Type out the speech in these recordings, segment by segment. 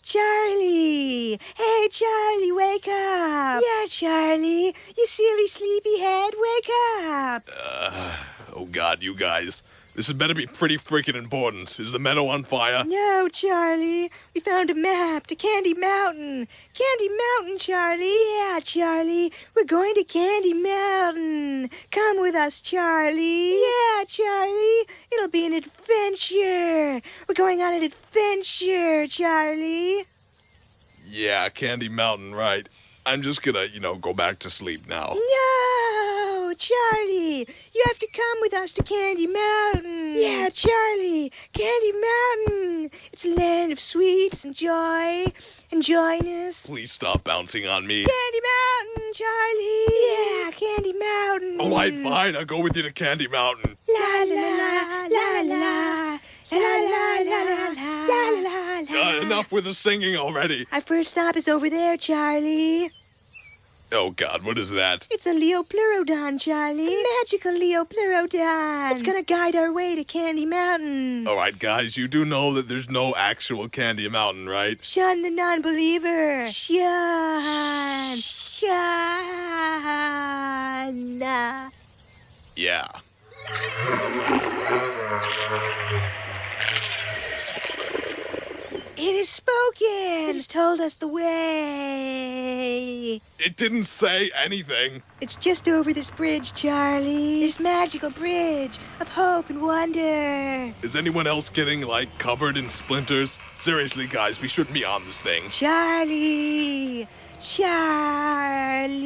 Charlie! Hey, Charlie, wake up! Yeah, Charlie, you silly sleepyhead, wake up! Oh God, you guys. This had better be pretty freaking important. Is the meadow on fire? No, Charlie, we found a map to Candy Mountain. Candy Mountain, Charlie. Yeah, Charlie, we're going to Candy Mountain. Come with us, Charlie. Yeah, Charlie, it'll be an adventure. We're going on an adventure, Charlie. Yeah, Candy Mountain, right. I'm just gonna, go back to sleep now. No, Charlie, you have to come with us to Candy Mountain. Yeah, Charlie, Candy Mountain. It's a land of sweets and joy and joyness. Please stop bouncing on me. Candy Mountain, Charlie. Yeah, Candy Mountain. All right, fine. I'll go with you to Candy Mountain. La la la la la la la la la la la la. Enough with the singing already. Our first stop is over there, Charlie. Oh God, what is that? It's a Leopleurodon, Charlie. A magical Leopleurodon. It's gonna guide our way to Candy Mountain. All right, guys, you do know that there's no actual Candy Mountain, right? Shun the non-believer. Shun. Yeah. It has spoken. It has told us the way. It didn't say anything. It's just over this bridge, Charlie. This magical bridge of hope and wonder. Is anyone else getting, covered in splinters? Seriously, guys, we shouldn't be on this thing. Charlie. Charlie.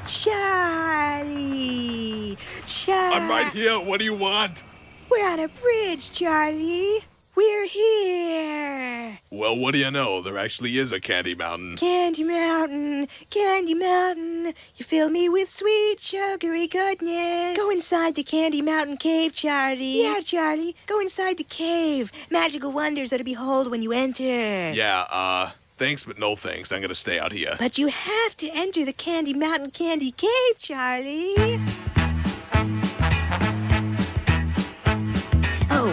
Charlie. Charlie. I'm right here. What do you want? We're on a bridge, Charlie. We're here. Well, what do you know? There actually is a Candy Mountain. Candy Mountain, Candy Mountain, you fill me with sweet, sugary goodness. Go inside the Candy Mountain cave, Charlie. Yeah, Charlie, go inside the cave. Magical wonders are to behold when you enter. Yeah, thanks, but no thanks. I'm gonna stay out here. But you have to enter the Candy Mountain Candy Cave, Charlie.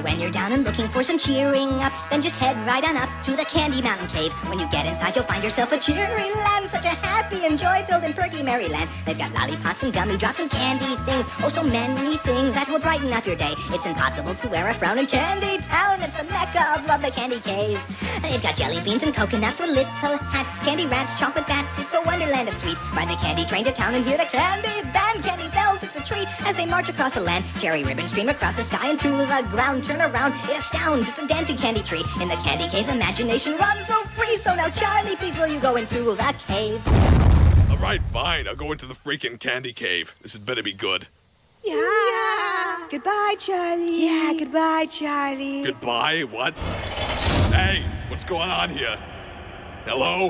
When you're down and looking for some cheering up, then just head right on up to the Candy Mountain Cave. When you get inside, you'll find yourself a cheery land, such a happy and joy-filled and perky merry land. They've got lollipops and gummy drops and candy things, oh so many things that will brighten up your day. It's impossible to wear a frown in Candy Town. It's the mecca of love, the Candy Cave. They've got jelly beans and coconuts with little hats, candy rats, chocolate bats. It's a wonderland of sweets. Ride the candy train to town and hear the candy band, candy bells. It's a treat as they march across the land. Cherry ribbons stream across the sky and to the ground. Turn around, it astounds. It's a dancing candy tree. In the candy cave, imagination runs so free. So now, Charlie, please will you go into the cave? All right, fine. I'll go into the freaking candy cave. This had better be good. Yeah. Goodbye, Charlie. Yeah, goodbye, Charlie. Goodbye? What? Hey, what's going on here? Hello?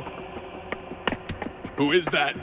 Who is that?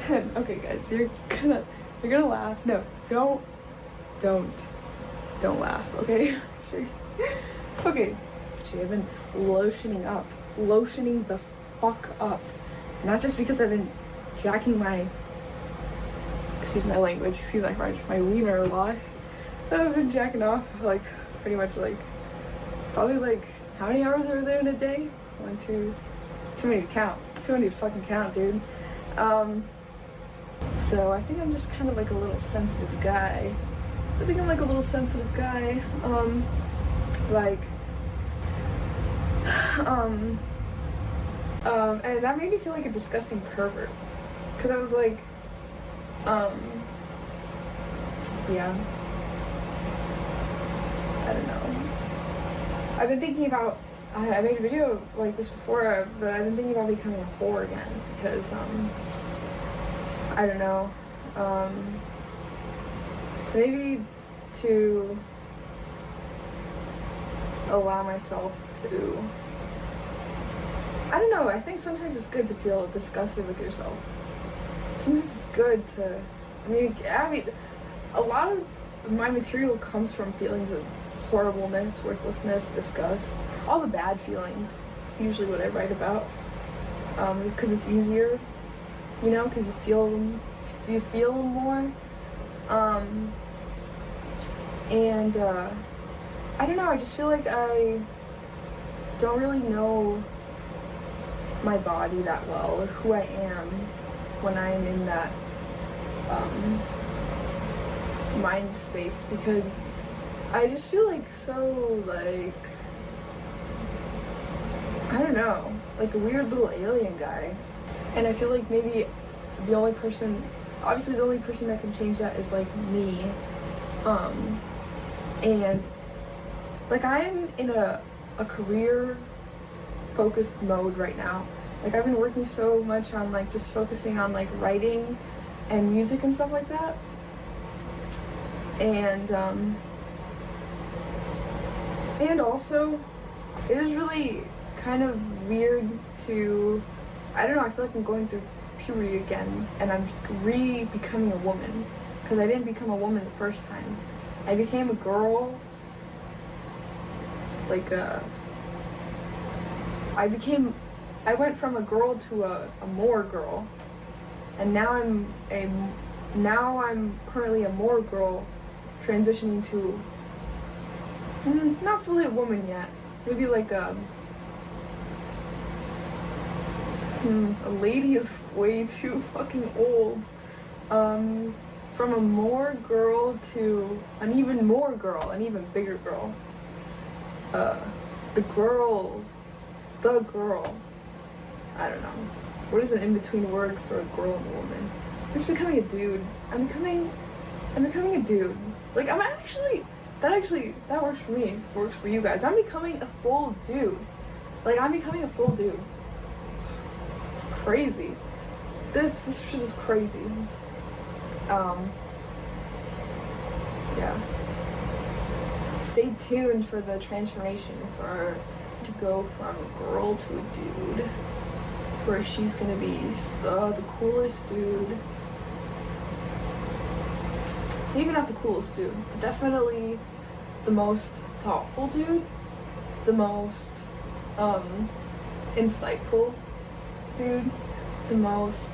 Okay, guys, you're gonna laugh. No, don't laugh, okay? Sure. Okay. Actually, I've been lotioning the fuck up. Not just because I've been jacking my, excuse my language, excuse my French, my wiener a lot. I've been jacking off, like, pretty much, like, probably, like, how many hours are there in a day? 1, 2, too many to count. Too many to fucking count, dude. So I think I'm just kind of like a little sensitive guy. And that made me feel like a disgusting pervert. Cause I was like, yeah. I don't know. I've been thinking about, I made a video like this before, but I've been thinking about becoming a whore again because, I don't know, maybe to allow myself to, I don't know, I think sometimes it's good to feel disgusted with yourself. Sometimes it's good to, I mean, a lot of my material comes from feelings of horribleness, worthlessness, disgust, all the bad feelings. It's usually what I write about, because it's easier, you know, because you feel them more, I don't know, I just feel like I don't really know my body that well, or who I am when I'm in that, mind space, because I just feel like so, like, I don't know, like a weird little alien guy. And I feel like maybe the only person that can change that is like me. And like I'm in a career focused mode right now. Like I've been working so much on like just focusing on like writing and music and stuff like that. And also it is really kind of weird to, I don't know, I feel like I'm going through puberty again and I'm becoming a woman, because I didn't become a woman the first time. I became a girl, like I went from a girl to a more girl, and now I'm currently a more girl, transitioning to not fully a woman yet, maybe like a lady is way too fucking old. From a more girl to an even more girl, an even bigger girl. The girl. I don't know. What is an in-between word for a girl and a woman? I'm just becoming a dude. I'm becoming a dude. Like that works for me. It works for you guys. I'm becoming a full dude. It's crazy. This shit is crazy. Yeah. Stay tuned for the transformation to go from a girl to a dude, where she's gonna be the coolest dude. Maybe not the coolest dude, but definitely the most thoughtful dude, the most insightful dude, the most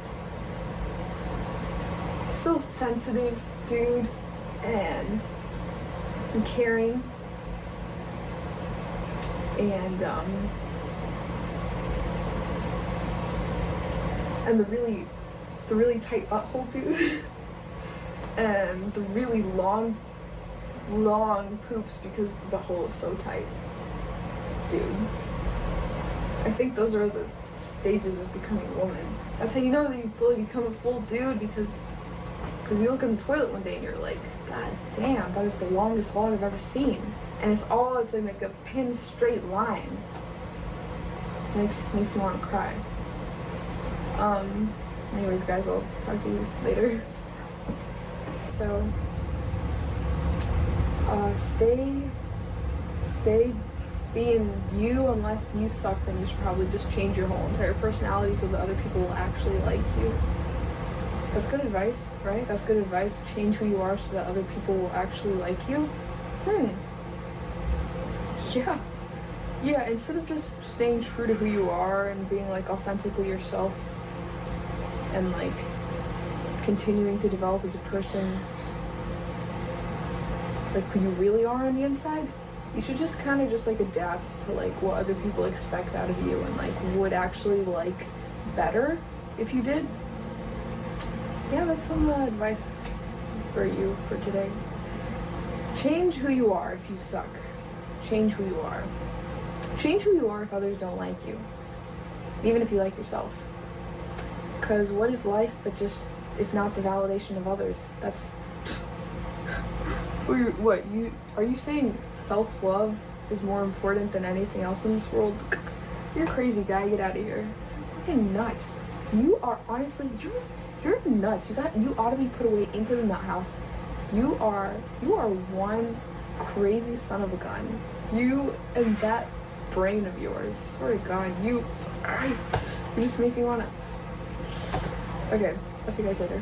still sensitive dude, and caring, and the really tight butthole dude, and the really long poops because the butthole is so tight dude. I think those are the stages of becoming a woman. That's how you know that you fully become a full dude, because you look in the toilet one day and you're like, God damn, that is the longest hole I've ever seen. And it's like a pin straight line. Makes me want to cry. Anyways, guys, I'll talk to you later. So, stay being you. Unless you suck, then you should probably just change your whole entire personality so that other people will actually like you. That's good advice, right? That's good advice. Change who you are so that other people will actually like you. Yeah. Yeah, instead of just staying true to who you are and being like authentically yourself and like continuing to develop as a person, like who you really are on the inside, you should just kind of just like adapt to like what other people expect out of you and like would actually like better if you did. Yeah, that's some advice for you for today. Change who you are if you suck. Change who you are. Change who you are if others don't like you. Even if you like yourself. Because what is life but just, if not the validation of others? That's... What, are you saying self-love is more important than anything else in this world? You're a crazy guy, get out of here. You're fucking nuts. You are honestly, you're nuts. You ought to be put away into the nut house. You are one crazy son of a gun. You and that brain of yours. I swear to God, you just make me wanna. Okay, I'll see you guys later.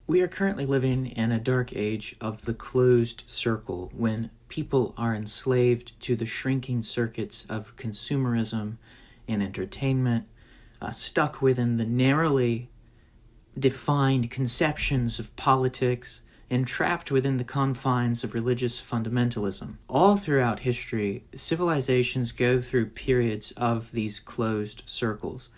We are currently living in a dark age of the closed circle, when people are enslaved to the shrinking circuits of consumerism and entertainment, stuck within the narrowly defined conceptions of politics, and trapped within the confines of religious fundamentalism. All throughout history, civilizations go through periods of these closed circles.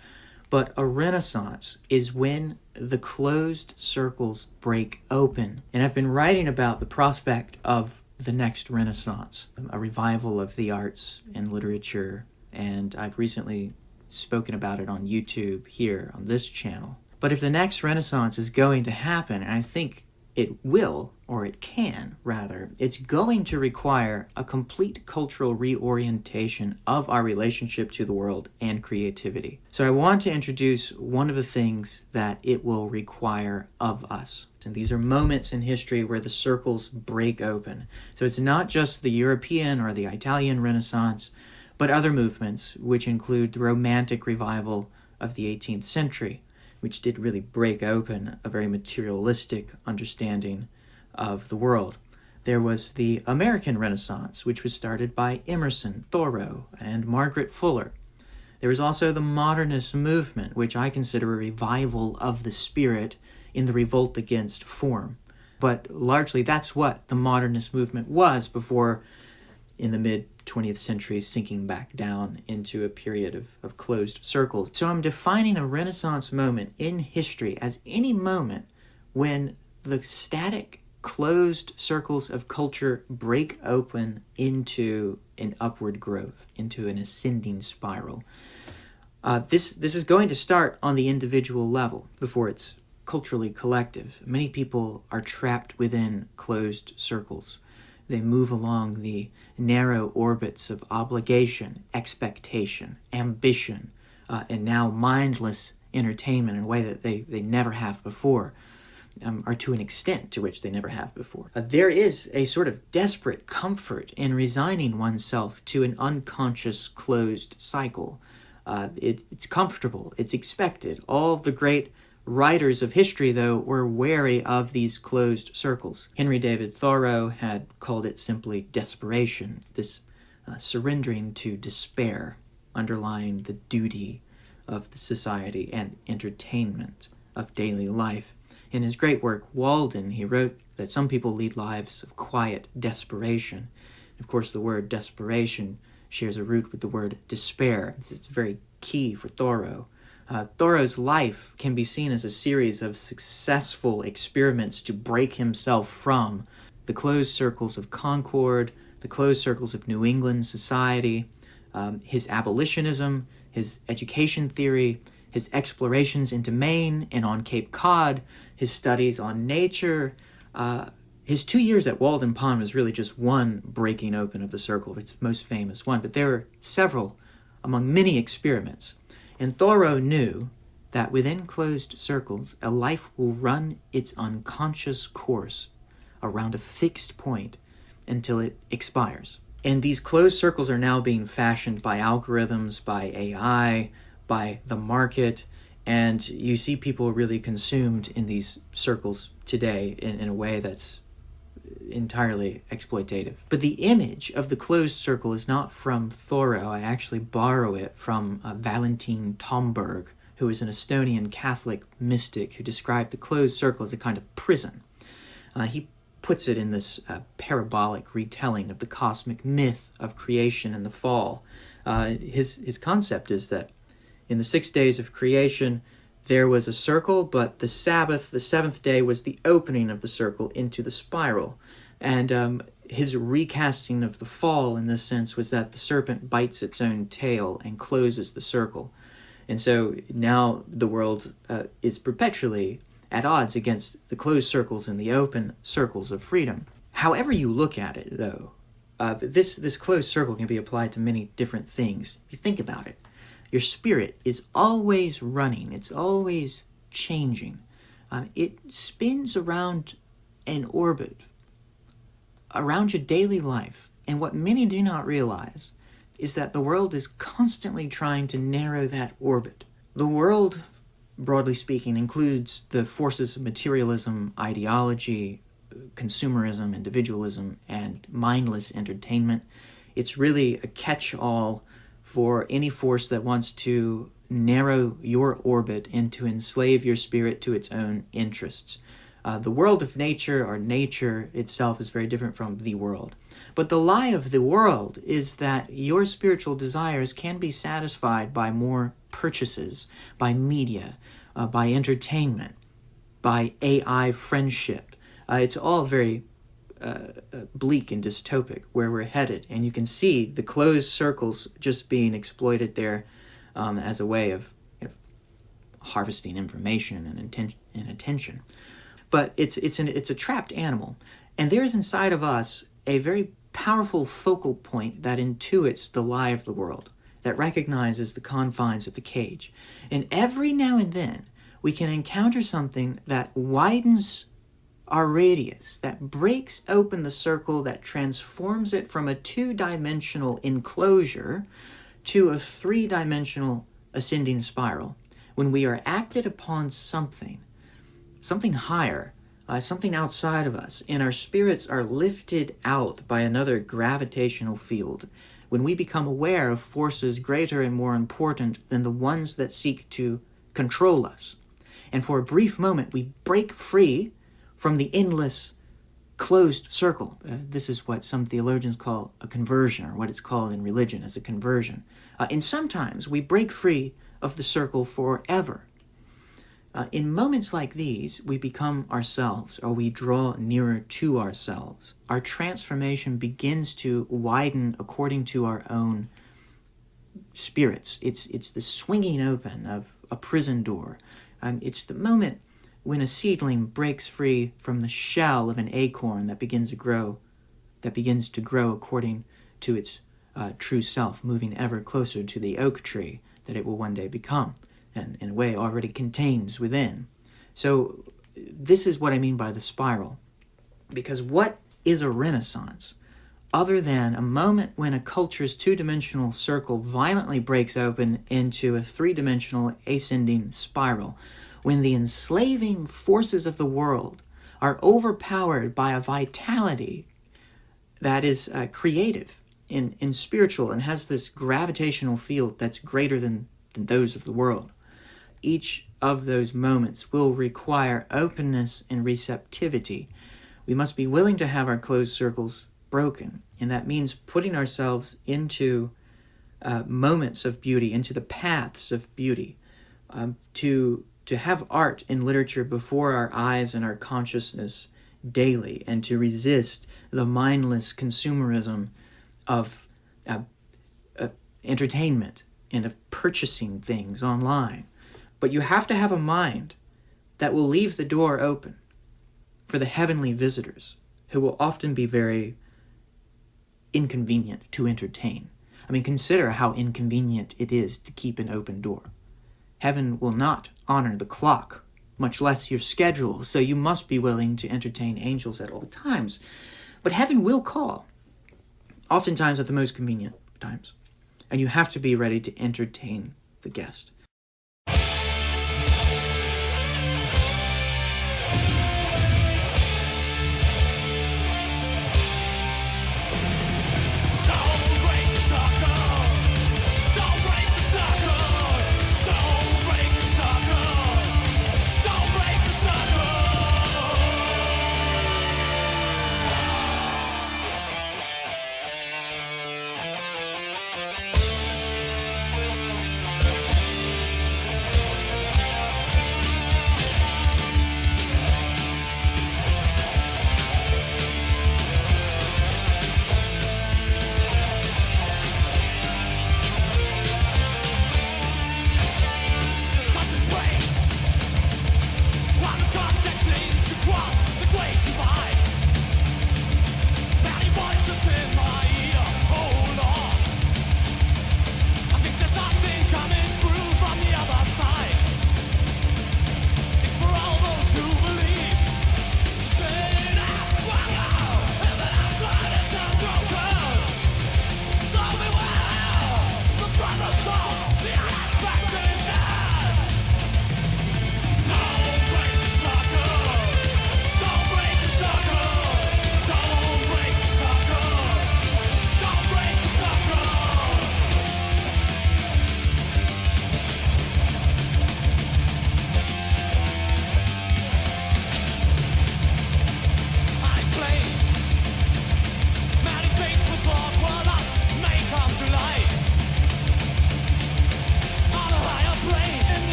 But a renaissance is when the closed circles break open. And I've been writing about the prospect of the next renaissance, a revival of the arts and literature, and I've recently spoken about it on YouTube here on this channel. But if the next renaissance is going to happen, and I think it will, or it can, rather, it's going to require a complete cultural reorientation of our relationship to the world and creativity. So I want to introduce one of the things that it will require of us. And these are moments in history where the circles break open. So it's not just the European or the Italian Renaissance, but other movements, which include the Romantic revival of the 18th century, which did really break open a very materialistic understanding of the world. There was the American Renaissance, which was started by Emerson, Thoreau, and Margaret Fuller. There was also the Modernist movement, which I consider a revival of the spirit in the revolt against form. But largely that's what the Modernist movement was before, in the mid-20th century, sinking back down into a period of closed circles. So I'm defining a Renaissance moment in history as any moment when the static, closed circles of culture break open into an upward growth, into an ascending spiral. This is going to start on the individual level before it's culturally collective. Many people are trapped within closed circles. They move along the narrow orbits of obligation, expectation, ambition, and now mindless entertainment in a way that they never have before, or to an extent to which they never have before. There is a sort of desperate comfort in resigning oneself to an unconscious closed cycle. It's comfortable, it's expected. All the great writers of history, though, were wary of these closed circles. Henry David Thoreau had called it simply desperation, this surrendering to despair, underlying the duty of the society and entertainment of daily life. In his great work, Walden, he wrote that some people lead lives of quiet desperation. Of course, the word desperation shares a root with the word despair. It's very key for Thoreau. Thoreau's life can be seen as a series of successful experiments to break himself from the closed circles of Concord, the closed circles of New England society, his abolitionism, his education theory, his explorations into Maine and on Cape Cod, his studies on nature. His 2 years at Walden Pond was really just one breaking open of the circle, its most famous one, but there were several among many experiments. And Thoreau knew that within closed circles, a life will run its unconscious course around a fixed point until it expires. And these closed circles are now being fashioned by algorithms, by AI, by the market, and you see people really consumed in these circles today in a way that's entirely exploitative. But the image of the closed circle is not from Thoreau. I actually borrow it from Valentin Tomberg, who is an Estonian Catholic mystic who described the closed circle as a kind of prison. He puts it in this parabolic retelling of the cosmic myth of creation and the fall. His concept is that in the 6 days of creation, there was a circle, but the Sabbath, the seventh day, was the opening of the circle into the spiral. And his recasting of the fall, in this sense, was that the serpent bites its own tail and closes the circle. And so now the world is perpetually at odds against the closed circles and the open circles of freedom. However you look at it, though, this closed circle can be applied to many different things. If you think about it, your spirit is always running. It's always changing. It spins around an orbit, around your daily life. And what many do not realize is that the world is constantly trying to narrow that orbit. The world broadly speaking, includes the forces of materialism, ideology, consumerism, individualism, and mindless entertainment. It's really a catch-all for any force that wants to narrow your orbit and to enslave your spirit to its own interests. The world of nature, or nature itself, is very different from the world. But the lie of the world is that your spiritual desires can be satisfied by more purchases, by media, by entertainment, by AI friendship. It's all very bleak and dystopic where we're headed, and you can see the closed circles just being exploited there as a way of harvesting information and attention. But it's a trapped animal, and there is inside of us a very powerful focal point that intuits the lie of the world, that recognizes the confines of the cage. And every now and then, we can encounter something that widens our radius, that breaks open the circle, that transforms it from a two-dimensional enclosure to a three-dimensional ascending spiral. When we are acted upon something higher, something outside of us, and our spirits are lifted out by another gravitational field, when we become aware of forces greater and more important than the ones that seek to control us. And for a brief moment, we break free from the endless closed circle. This is what some theologians call a conversion, or what it's called in religion as a conversion. And sometimes we break free of the circle forever. In moments like these, we become ourselves, or we draw nearer to ourselves. Our transformation begins to widen according to our own spirits. It's the swinging open of a prison door. It's the moment when a seedling breaks free from the shell of an acorn that begins to grow according to its true self, moving ever closer to the oak tree that it will one day become, and in a way already contains within. So this is what I mean by the spiral. Because what is a renaissance other than a moment when a culture's two-dimensional circle violently breaks open into a three-dimensional ascending spiral, when the enslaving forces of the world are overpowered by a vitality that is creative and spiritual and has this gravitational field that's greater than those of the world. Each of those moments will require openness and receptivity. We must be willing to have our closed circles broken, and that means putting ourselves into moments of beauty, into the paths of beauty, to have art and literature before our eyes and our consciousness daily, and to resist the mindless consumerism of entertainment and of purchasing things online. But you have to have a mind that will leave the door open for the heavenly visitors, who will often be very inconvenient to entertain. I mean, consider how inconvenient it is to keep an open door. Heaven will not honor the clock, much less your schedule, so you must be willing to entertain angels at all times. But heaven will call, oftentimes at the most convenient times, and you have to be ready to entertain the guest.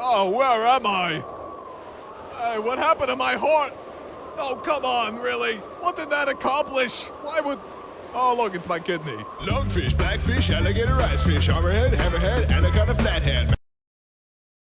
Oh, where am I? Hey, what happened to my heart? Oh, come on, really? What did that accomplish? Why would... Oh, look, it's my kidney. Lungfish, blackfish, alligator, icefish, hammerhead, and a kind of flathead.